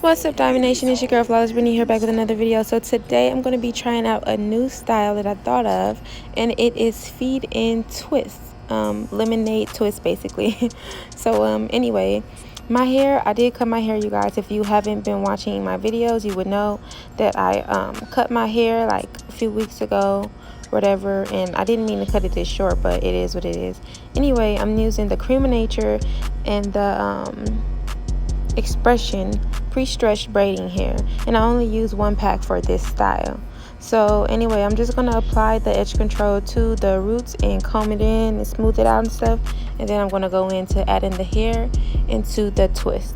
What's up, Diamond Nation? It's your girl Flawless Britny here, back with another video. So today I'm going to be trying out a new style that I thought of, and it is feed in twists, lemonade twist basically. So anyway, my hair, I did cut my hair, you guys. If you haven't been watching my videos, you would know that I cut my hair like a few weeks ago, whatever, and I didn't mean to cut it this short, but it is what it is. Anyway, I'm using the Cream of Nature and the Expression pre-stretched braiding hair, and I only use one pack for this style. So anyway, I'm just gonna apply the edge control to the roots and comb it in and smooth it out and stuff, and then I'm gonna go into adding the hair into the twist.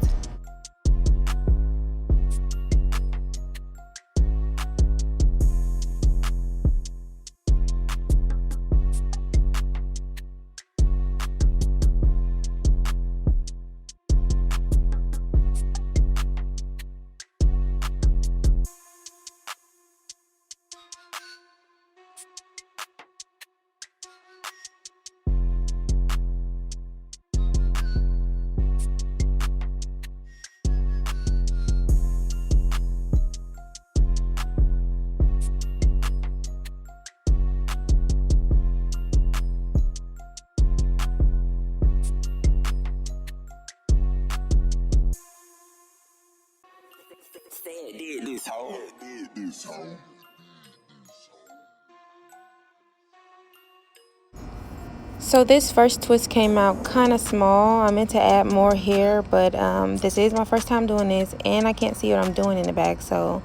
So this first twist came out kind of small. I meant to add more hair, but this is my first time doing this, and I can't see what I'm doing in the back. So,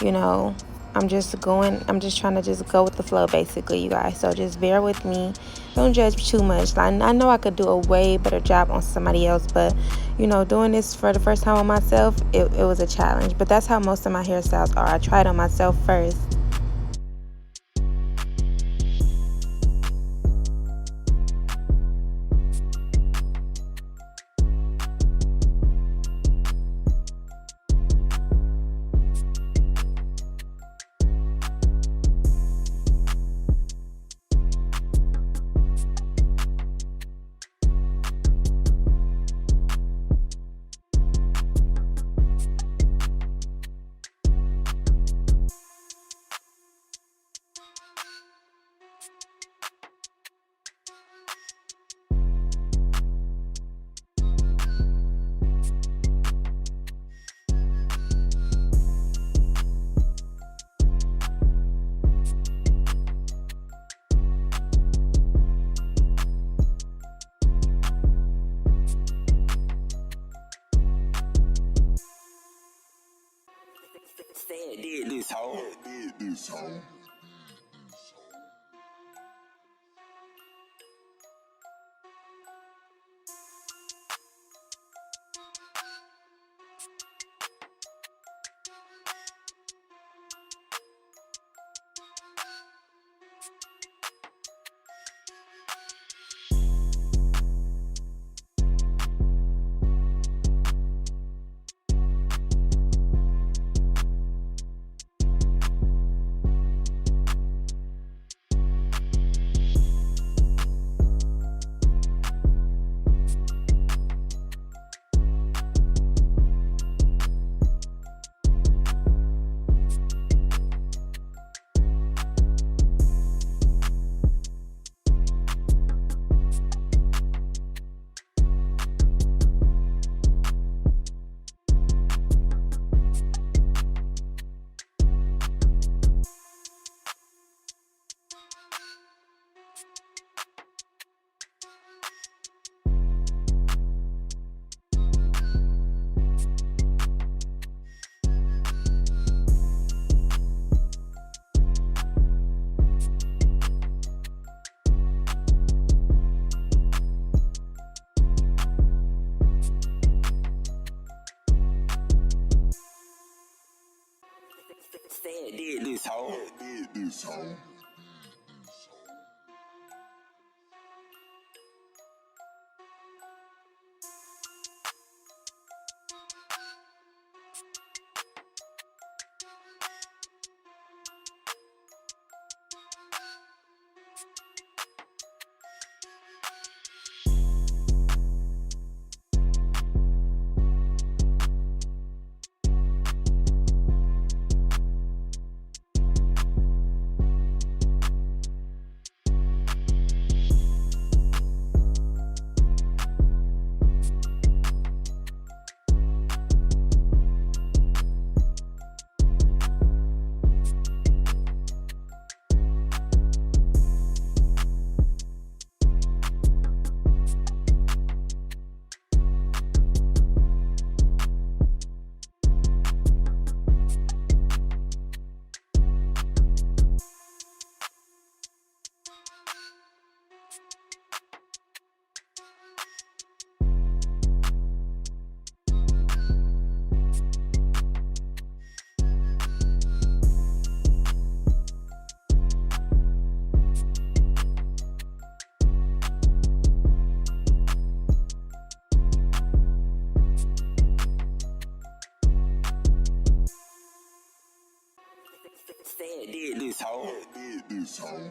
you know, I'm just trying to just go with the flow basically, you guys. So just bear with me. Don't judge too much. I know I could do a way better job on somebody else, but, you know, doing this for the first time on myself, it was a challenge. But that's how most of my hairstyles are. I tried on myself first. Did this hoe. this hoe.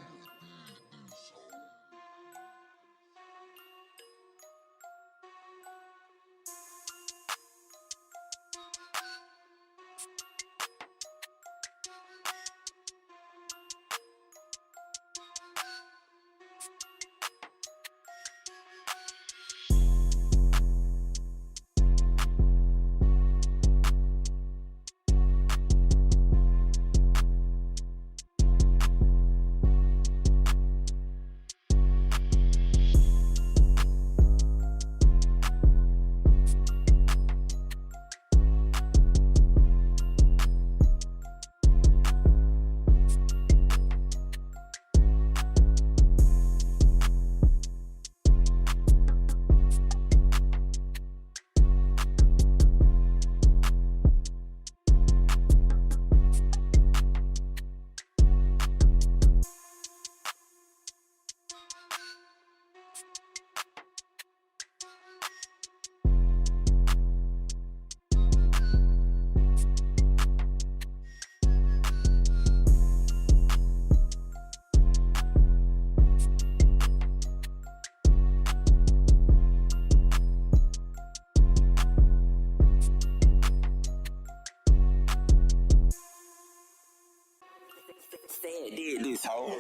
Said did this hoe.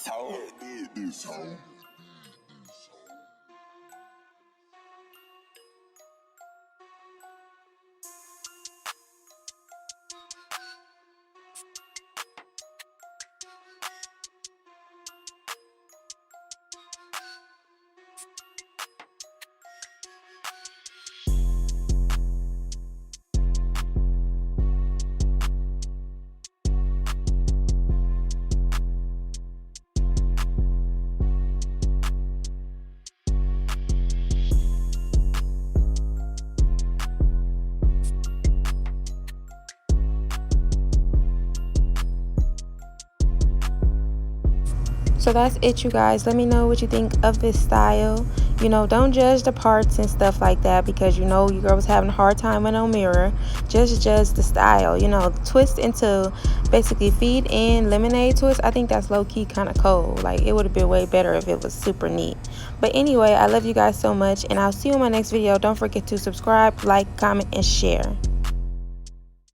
Said did this hoe. So that's it, you guys. Let me know what you think of this style. You know, don't judge the parts and stuff like that, because you know your girl was having a hard time with no mirror. Just judge the style. You know, twist into basically feed in lemonade twist. I think that's low-key kind of cold. Like, it would have been way better if it was super neat. But anyway, I love you guys so much, and I'll see you in my next video. Don't forget to subscribe, like, comment, and share.